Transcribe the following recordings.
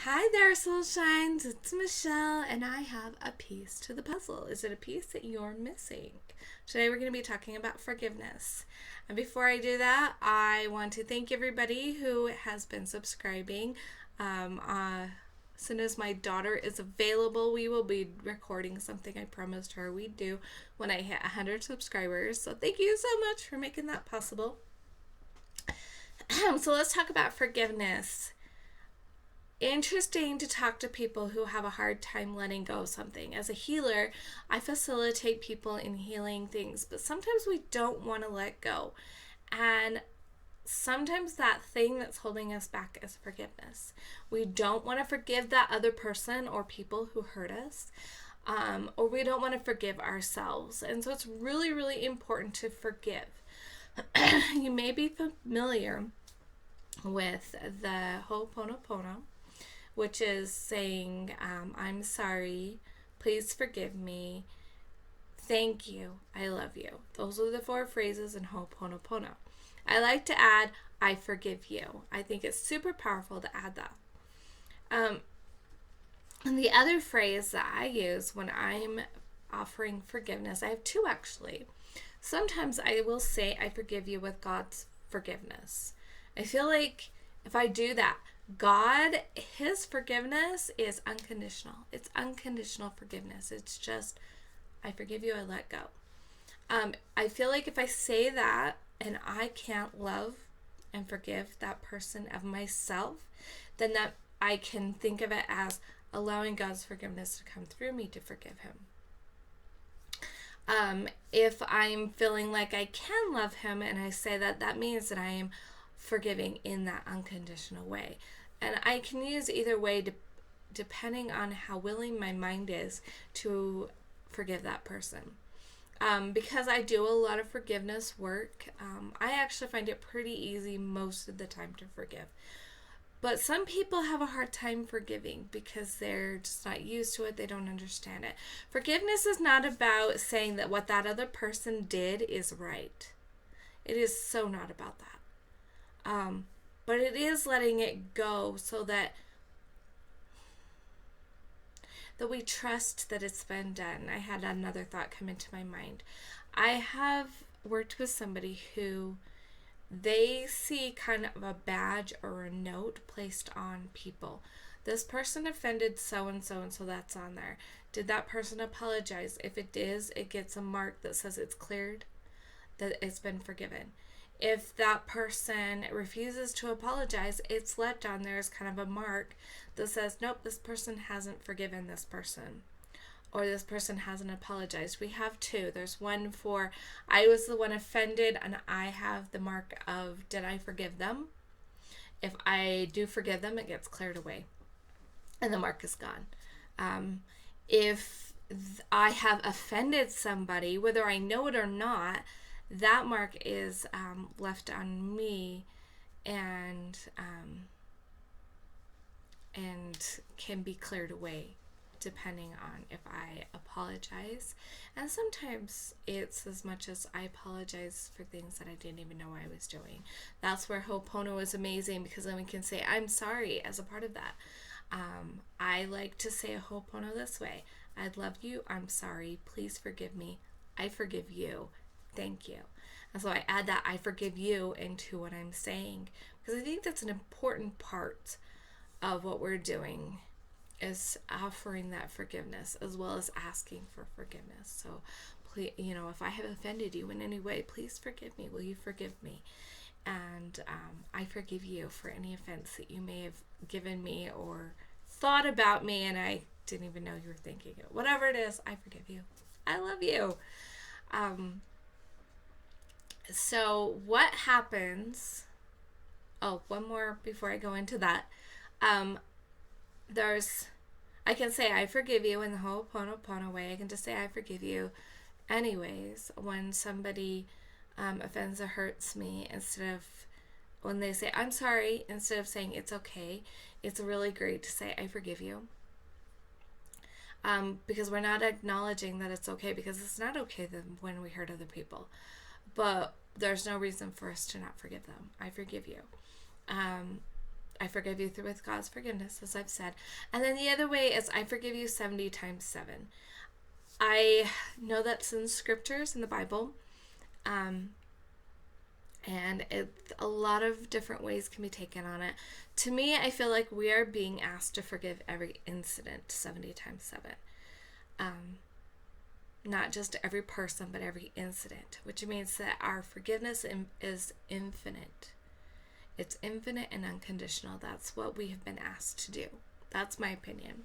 Hi there, Soulshines. It's Michelle, and I have a piece to the puzzle. Is it a piece that you're missing? Today, we're going to be talking about forgiveness. And before I do that, I want to thank everybody who has been subscribing. As soon as my daughter is available, we will be recording something I promised her we'd do when I hit 100 subscribers. So, thank you so much for making that possible. So, let's talk about forgiveness. Interesting to talk to people who have a hard time letting go of something. As a healer, I facilitate people in healing things, but sometimes we don't want to let go. And sometimes that thing that's holding us back is forgiveness. We don't want to forgive that other person or people who hurt us, or we don't want to forgive ourselves. And so it's really, really important to forgive. You may be familiar with the Ho'oponopono, which is saying, I'm sorry, please forgive me, thank you, I love you. Those are the 4 phrases in Ho'oponopono. I like to add, I forgive you. I think it's super powerful to add that. And the other phrase that I use when I'm offering forgiveness, I have 2 actually. Sometimes I will say, I forgive you with God's forgiveness. I feel like if I do that, God, his forgiveness is unconditional. It's unconditional forgiveness. It's just, I forgive you, I let go. I feel like if I say that and I can't love and forgive that person of myself, then that I can think of it as allowing God's forgiveness to come through me to forgive him. If I'm feeling like I can love him and I say that, that means that I am forgiving in that unconditional way. And I can use either way depending on how willing my mind is to forgive that person. Because I do a lot of forgiveness work, I actually find it pretty easy most of the time to forgive. But some people have a hard time forgiving because they're just not used to it. They don't understand it. Forgiveness is not about saying that what that other person did is right. It is so not about that. But it is letting it go so that we trust that it's been done. I had another thought come into my mind. I have worked with somebody who they see kind of a badge or a note placed on people. This person offended so and so, that's on there. Did that person apologize? If it is, it gets a mark that says it's cleared, that it's been forgiven. If that person refuses to apologize, it's left on there as kind of a mark that says, nope, this person hasn't forgiven this person, or this person hasn't apologized. We have 2. There's one for, I was the one offended, and I have the mark of, did I forgive them? If I do forgive them, it gets cleared away, and the mark is gone. If I have offended somebody, whether I know it or not, that mark is left on me and can be cleared away depending on if I apologize. And sometimes it's as much as I apologize for things that I didn't even know I was doing. That's where Ho'opono is amazing, because then we can say, I'm sorry as a part of that. I like to say a Ho'opono this way. I love you. I'm sorry. Please forgive me. I forgive you. Thank you. And so I add that I forgive you into what I'm saying, because I think that's an important part of what we're doing, is offering that forgiveness as well as asking for forgiveness. So please, if I have offended you in any way, please forgive me. Will you forgive me? And I forgive you for any offense that you may have given me or thought about me and I didn't even know you were thinking it. Whatever it is, I forgive you. I love you. So what happens, one more before I go into that. I can say I forgive you in the Ho'oponopono way. I can just say I forgive you anyways when somebody offends or hurts me, instead of when they say I'm sorry, instead of saying it's okay. It's really great to say I forgive you. Because we're not acknowledging that it's okay, because it's not okay when we hurt other people. But there's no reason for us to not forgive them. I forgive you. I forgive you through with God's forgiveness, as I've said. And then the other way is I forgive you 70 times 7. I know that's in scriptures in the Bible. And a lot of different ways can be taken on it. To me, I feel like we are being asked to forgive every incident 70 times 7. Not just every person, but every incident, which means that our forgiveness is infinite. It's infinite and unconditional. That's what we have been asked to do. That's my opinion.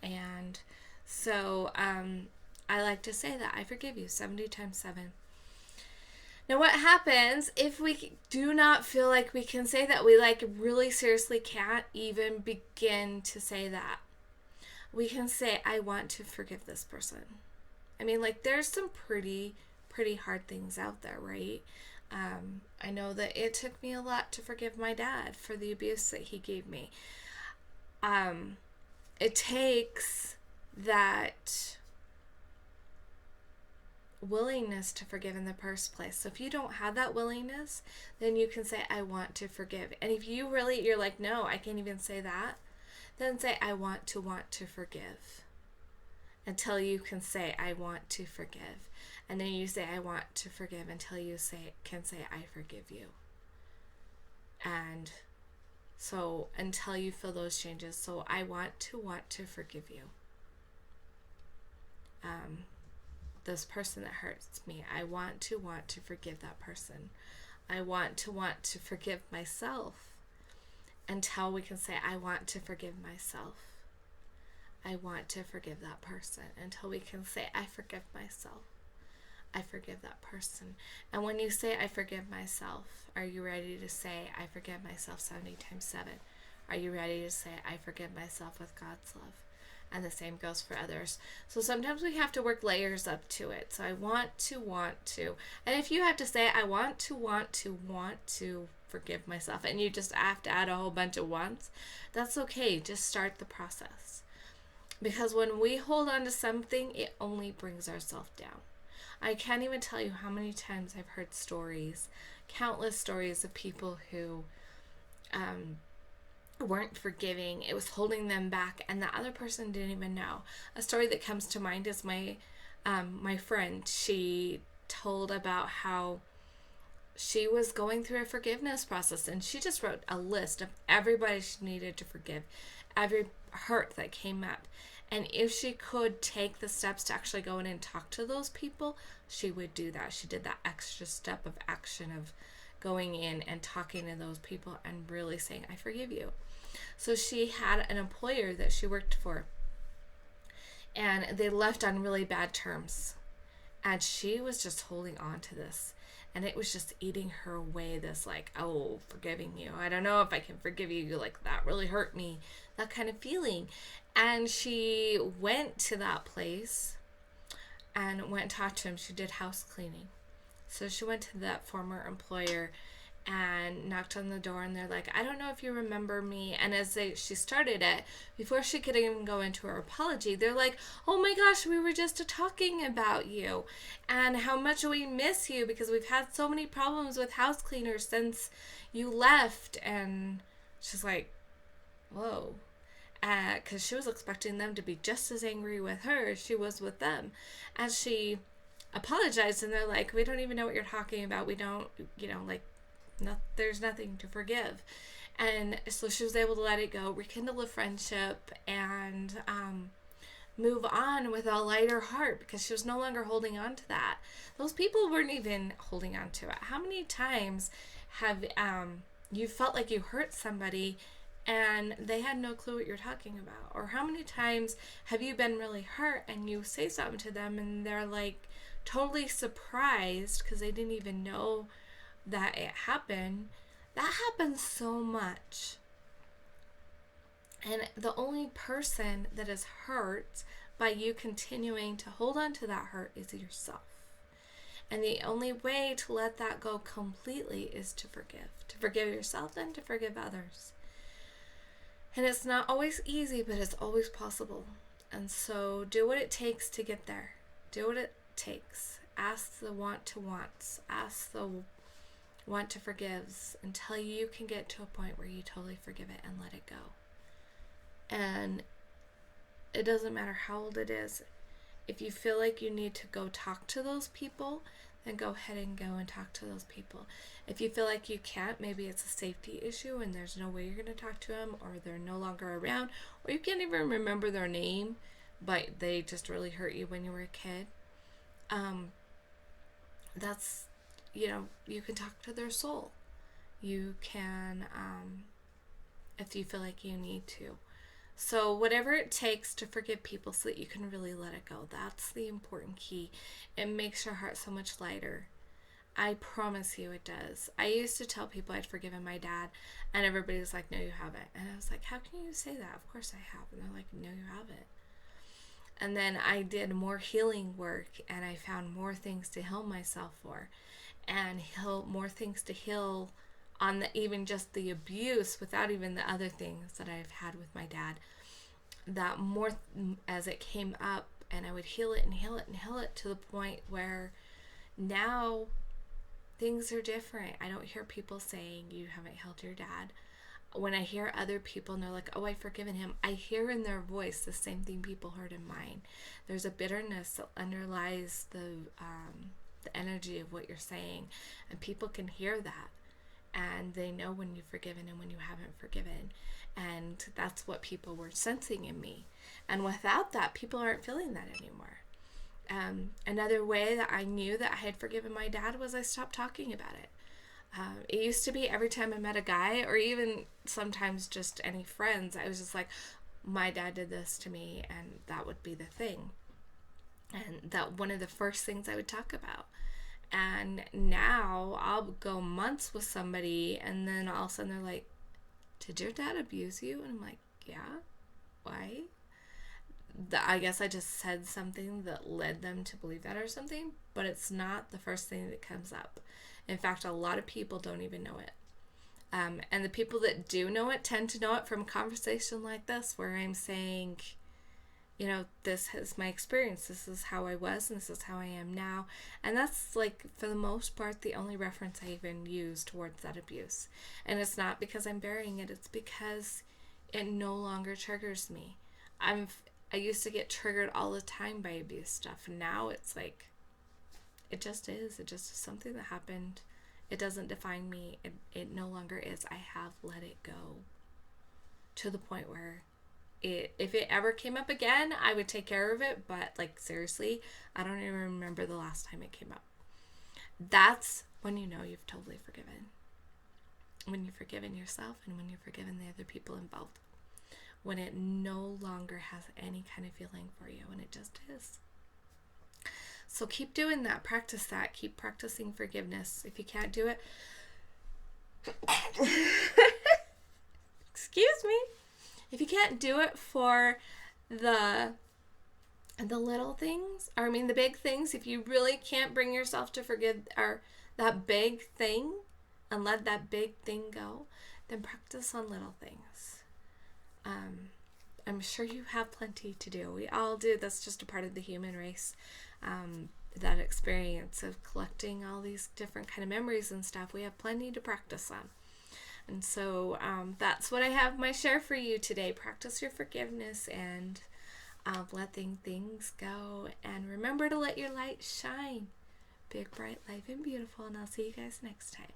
And so I like to say that I forgive you 70 times 7. Now, what happens if we do not feel like we can say that? We really seriously can't even begin to say that. We can say, I want to forgive this person. I mean, there's some pretty hard things out there, right? I know that it took me a lot to forgive my dad for the abuse that he gave me. It takes that willingness to forgive in the first place. So if you don't have that willingness, then you can say, I want to forgive. And if you're like, no, I can't even say that, then say, I want to forgive. Until you can say, I want to forgive. And then you say, I want to forgive until you can say, I forgive you. And so until you feel those changes. So I want to forgive you. This person that hurts me, I want to forgive that person. I want to forgive myself until we can say, I want to forgive myself. I want to forgive that person until we can say, I forgive myself. I forgive that person. And when you say, I forgive myself, are you ready to say, I forgive myself 70 times 7? Are you ready to say, I forgive myself with God's love? And the same goes for others. So sometimes we have to work layers up to it. So I want to. And if you have to say, I want to forgive myself, and you just have to add a whole bunch of wants, that's okay. Just start the process. Because when we hold on to something, it only brings ourselves down. I can't even tell you how many times I've heard stories, countless stories of people who weren't forgiving. It was holding them back, and the other person didn't even know. A story that comes to mind is my friend. She told about how she was going through a forgiveness process, and she just wrote a list of everybody she needed to forgive, every hurt that came up. And if she could take the steps to actually go in and talk to those people, she would do that. She did that extra step of action of going in and talking to those people and really saying, I forgive you. So she had an employer that she worked for, and they left on really bad terms. And she was just holding on to this. And it was just eating her away, this forgiving you. I don't know if I can forgive you. That really hurt me. That kind of feeling. And she went to that place and went and talked to him. She did house cleaning. So she went to that former employer and knocked on the door, and they're like, I don't know if you remember me. And as she started it, before she could even go into her apology, they're like, oh my gosh, we were just talking about you and how much we miss you because we've had so many problems with house cleaners since you left. And she's like, whoa. Because she was expecting them to be just as angry with her as she was with them. As she apologized, and they're like, we don't even know what you're talking about. We don't, there's nothing to forgive. And so she was able to let it go, rekindle a friendship, and move on with a lighter heart because she was no longer holding on to that. Those people weren't even holding on to it. How many times have you felt like you hurt somebody and they had no clue what you're talking about? Or how many times have you been really hurt and you say something to them and they're totally surprised because they didn't even know that it happened? That happens so much. And the only person that is hurt by you continuing to hold on to that hurt is yourself. And the only way to let that go completely is to forgive. To forgive yourself and to forgive others. And it's not always easy, but it's always possible. And so do what it takes to get there. Do what it takes. Ask the want to wants. Ask the want to forgive until you can get to a point where you totally forgive it and let it go. And it doesn't matter how old it is. If you feel like you need to go talk to those people, then go ahead and go and talk to those people. If you feel like you can't, maybe it's a safety issue and there's no way you're going to talk to them, or they're no longer around, or you can't even remember their name, but they just really hurt you when you were a kid. That's, you can talk to their soul. You can, if you feel like you need to. So whatever it takes to forgive people so that you can really let it go, that's the important key. It makes your heart so much lighter. I promise you it does. I used to tell people I'd forgiven my dad, and everybody was like, no, you haven't. And I was like, how can you say that? Of course I have. And they're like, no, you haven't. And then I did more healing work, and I found more things to heal myself for, and more things to heal on even just the abuse, without even the other things that I've had with my dad. That more as it came up, and I would heal it and heal it and heal it to the point where now things are different. I don't hear people saying, you haven't healed your dad. When I hear other people and they're like, oh, I've forgiven him, I hear in their voice the same thing people heard in mine. There's a bitterness that underlies the energy of what you're saying, and people can hear that, and they know when you've forgiven and when you haven't forgiven. And that's what people were sensing in me. And without that, people aren't feeling that anymore. Another way that I knew that I had forgiven my dad was I stopped talking about it. It used to be every time I met a guy, or even sometimes just any friends, I was just like, my dad did this to me, and that would be the thing. And that one of the first things I would talk about. And now I'll go months with somebody, and then all of a sudden they're like, did your dad abuse you? And I'm like, yeah. Why? I guess I just said something that led them to believe that or something, but it's not the first thing that comes up. In fact, a lot of people don't even know it. And the people that do know it tend to know it from a conversation like this, where I'm saying, this is my experience. This is how I was, and this is how I am now. And that's, like, for the most part, the only reference I even use towards that abuse. And it's not because I'm burying it. It's because it no longer triggers me. I used to get triggered all the time by abuse stuff. And now it's like, it just is. It just is something that happened. It doesn't define me. It no longer is. I have let it go to the point where if it ever came up again, I would take care of it. But, like, seriously, I don't even remember the last time it came up. That's when you know you've totally forgiven. When you've forgiven yourself, and when you've forgiven the other people involved. When it no longer has any kind of feeling for you, and it just is. So keep doing that. Practice that. Keep practicing forgiveness. If you can't do it, excuse me. If you can't do it for the little things, the big things, if you really can't bring yourself to forgive or that big thing and let that big thing go, then practice on little things. I'm sure you have plenty to do. We all do. That's just a part of the human race. That experience of collecting all these different kind of memories and stuff. We have plenty to practice on. And so that's what I have my share for you today. Practice your forgiveness and letting things go. And remember to let your light shine. Big, bright, light, and beautiful. And I'll see you guys next time.